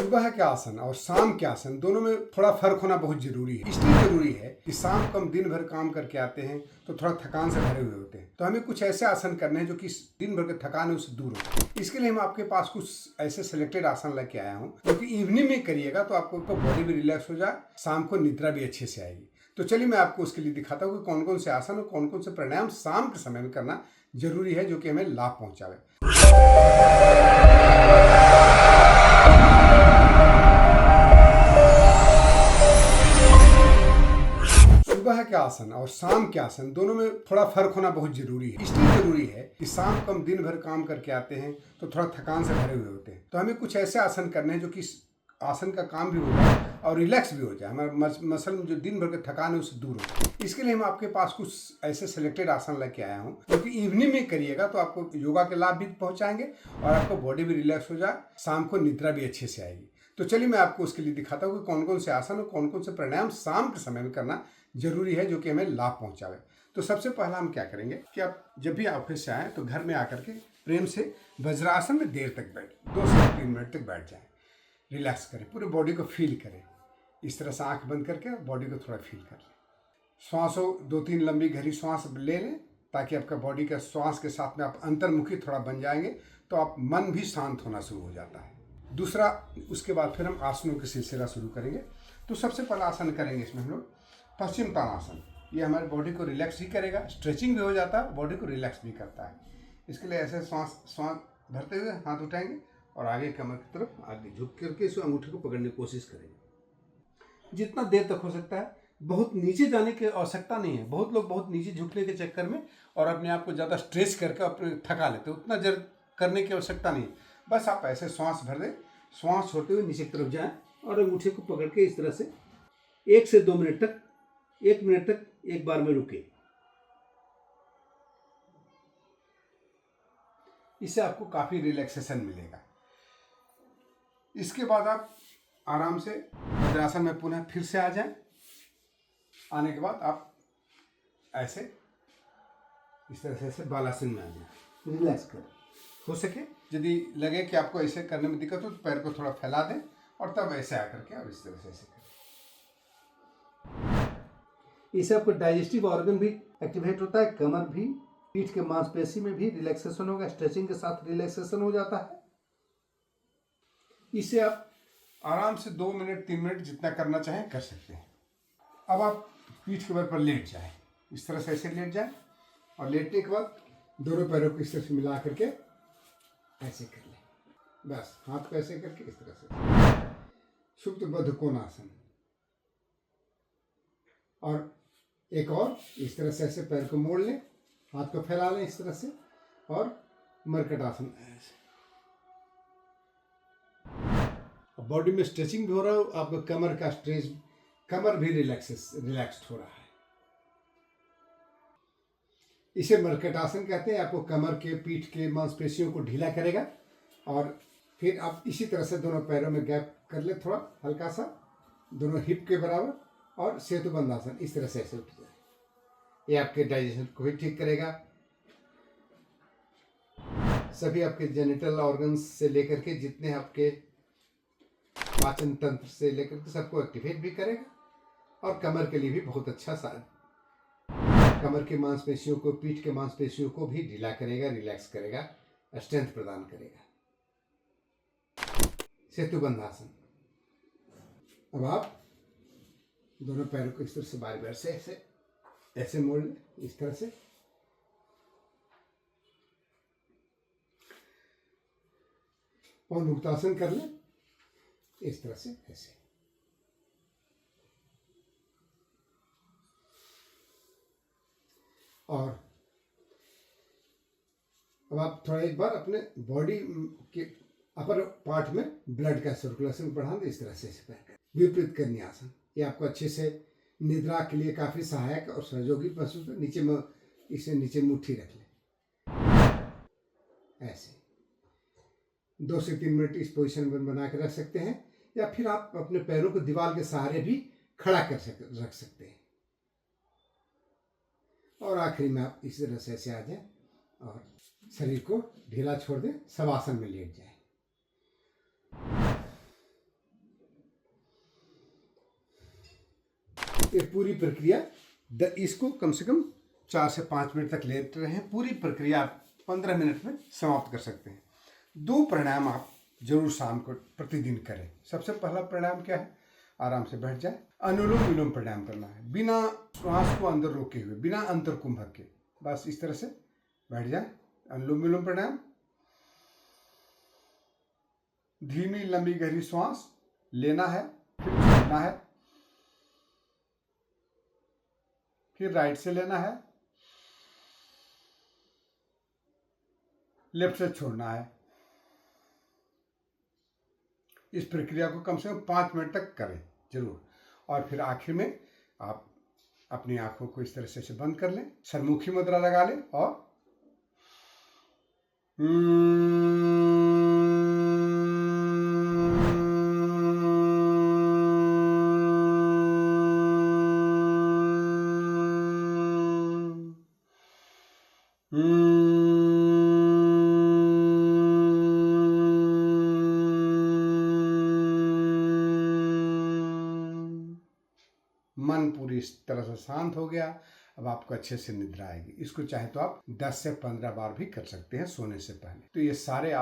सुबह के आसन और शाम के आसन दोनों में थोड़ा फर्क होना बहुत जरूरी है। इसलिए जरूरी है कि शाम को हम दिन भर काम करके आते हैं तो थोड़ा थकान से भरे हुए होते हैं, तो हमें कुछ ऐसे आसन करने हैं जो कि दिन भर के थकान है उससे दूर हो। इसके लिए हम आपके पास कुछ ऐसे सिलेक्टेड आसन लेके आया हूँ जो कि इवनिंग में करिएगा तो आपको बॉडी भी रिलैक्स हो जाए, शाम को निद्रा भी अच्छे से आएगी। तो चलिए मैं आपको उसके लिए दिखाता हूँ कि कौन कौन से आसन और कौन कौन से प्राणायाम शाम के समय में करना जरूरी है जो कि हमें लाभ पहुंचावे। सुबह के आसन और शाम के आसन दोनों में थोड़ा फर्क होना बहुत जरूरी है। इसलिए जरूरी है कि शाम को हम दिन भर काम करके आते हैं तो थोड़ा थकान से भरे हुए होते हैं, तो हमें कुछ ऐसे आसन करने हैं जो कि आसन का काम भी हो जाए और रिलैक्स भी हो जाए, हमारे मसल में जो दिन भर के थकान है उससे दूर हो। इसके लिए हम आपके पास कुछ ऐसे सिलेक्टेड आसन लेके आया हूँ जो कि इवनिंग में करिएगा तो आपको योगा के लाभ भी पहुंचाएंगे और आपको बॉडी भी रिलैक्स हो जाए, शाम को निद्रा भी अच्छे से आएगी। तो चलिए मैं आपको उसके लिए दिखाता हूँ कि कौन कौन से आसन और कौन कौन से प्राणायाम शाम के समय में करना जरूरी है जो कि हमें लाभ पहुंचावे। तो सबसे पहला हम क्या करेंगे कि आप जब भी ऑफिस से आए तो घर में आकर के प्रेम से वज्रासन में देर तक बैठ 2 से 3 मिनट तक बैठ जाएं, रिलैक्स करें, पूरे बॉडी को फील करें। इस तरह से आंख बंद करके बॉडी को थोड़ा फील कर लें। श्वासों 2-3 लंबी गहरी श्वास ले लें ताकि आपका बॉडी का श्वास के साथ में आप अंतर्मुखी थोड़ा बन जाएंगे तो आप मन भी शांत होना शुरू हो जाता है। दूसरा, उसके बाद फिर हम आसनों का सिलसिला शुरू करेंगे। तो सबसे पहला आसन करेंगे इसमें हम लोग पश्चिम ताड़ासन। ये हमारी बॉडी को रिलैक्स ही करेगा, स्ट्रेचिंग भी हो जाता है, बॉडी को रिलैक्स भी करता है। इसके लिए ऐसे श्वास भरते हुए हाथ उठाएंगे और आगे कमर की तरफ आगे झुक करके इस अंगूठे को पकड़ने की कोशिश करेंगे जितना देर तक हो सकता है। बहुत नीचे जाने की आवश्यकता नहीं है। बहुत लोग बहुत नीचे झुकने के चक्कर में और अपने आप को ज़्यादा स्ट्रेच करके अपने थका लेते हैं, उतना जर करने की आवश्यकता नहीं है। बस आप ऐसे श्वास भर दें, श्वास छोड़ते हुए नीचे की तरफ जाएं और अंगूठे को पकड़ के इस तरह से 1 से 2 मिनट तक, 1 मिनट तक एक बार में रुके। इससे आपको काफ़ी रिलैक्सेशन मिलेगा। इसके बाद आप आराम से वज्रासन में पुनः फिर से आ जाएं। आने के बाद आप ऐसे इस तरह से बालासन में आ जाएं, रिलैक्स करें। हो सके यदि लगे कि आपको ऐसे करने में दिक्कत हो तो पैर को थोड़ा फैला दें और तब ऐसे आकर के और इस तरह से ऐसे करें। इससे आपको डाइजेस्टिव ऑर्गन भी एक्टिवेट होता है, कमर भी, पीठ के मांसपेशी में भी रिलैक्सेशन होगा, स्ट्रेचिंग के साथ रिलैक्सेशन हो जाता है। इससे आप आराम से 2 मिनट 3 मिनट जितना करना चाहें कर सकते हैं। अब आप पीठ के बल पर लेट जाएं, इस तरह से ऐसे लेट जाएं और लेटने के बाद दोनों पैरों को इस तरह से मिला करके ऐसे कर लें। बस हाथ को ऐसे करके इस तरह से सुप्त बद्ध कोणासन। और एक और इस तरह से ऐसे पैर को मोड़ लें, हाथ को फैला लें इस तरह से और मरकट आसन। बॉडी में स्ट्रेचिंग भी हो रहा है, आपको कमर का स्ट्रेच, कमर भी रिलैक्स्ड हो रहा है। इसे मरकट आसन कहते हैं। आपको कमर के, पीठ के मांसपेशियों को ढीला करेगा और फिर आप इसी तरह से दोनों पैरों में गैप कर ले थोड़ा हल्का सा, दोनों हिप के बराबर, और सेतुबंध आसन इस तरह से ऐसे उठ जाए। ये आपके डाइजेशन को भी ठीक करेगा। सभी आपके जेनिटल ऑर्गन्स से लेकर के जितने आपके पाचन तंत्र से लेकर के सबको एक्टिवेट भी करेगा और कमर के लिए भी बहुत अच्छा कमर की मांसपेशियों को, पीठ के मांसपेशियों को भी ढीला करेगा, रिलैक्स करेगा, स्ट्रेंथ प्रदान करेगा। सेतुबंध आसन। अब आप दोनों पैरों को इस तरह से बार बार से ऐसे मोड़ लें, इस तरह से। और मुक्तासन कर लें इस तरह से ऐसे। और अब आप थोड़ा एक बार अपने बॉडी के अपर पार्ट में ब्लड का सर्कुलेशन बढ़ा दें इस तरह से विपरीत करनी आसन। ये आपको अच्छे से निद्रा के लिए काफ़ी सहायक और सहयोगी महसूस है। नीचे में इसे नीचे मुट्ठी रख लें ऐसे। 2 से 3 मिनट इस पोजीशन में बना के रख सकते हैं, या फिर आप अपने पैरों को दीवार के सहारे भी खड़ा रख सकते हैं। और आखिरी में आप इस तरह से ऐसे आ जाएं और शरीर को ढीला छोड़ दें, शवासन में लेट जाएं। ये पूरी प्रक्रिया इसको कम से कम 4 से 5 मिनट तक लेते रहें। पूरी प्रक्रिया आप 15 मिनट में समाप्त कर सकते हैं। 2 प्राणायाम आप जरूर शाम को प्रतिदिन करें। सबसे पहला प्राणायाम क्या है? आराम से बैठ जाए, अनुलोम विलोम प्राणायाम करना है, बिना श्वास को अंदर रोके हुए, बिना अंतर कुंभक के। बस इस तरह से बैठ जाए। अनुलोम विलोम प्राणायाम, धीमी लंबी गहरी श्वास लेना है, फिर छोड़ना है, फिर राइट से लेना है, लेफ्ट से छोड़ना है। इस प्रक्रिया को कम से कम 5 मिनट तक करें जरूर। और फिर आखिर में आप अपनी आंखों को इस तरह से बंद कर लें, सरमुखी मुद्रा लगा लें और मन पूरी इस तरह से शांत हो गया। अब आपको अच्छे से निद्रा आएगी। इसको चाहे तो आप 10 से 15 बार भी कर सकते हैं सोने से पहले। तो ये सारे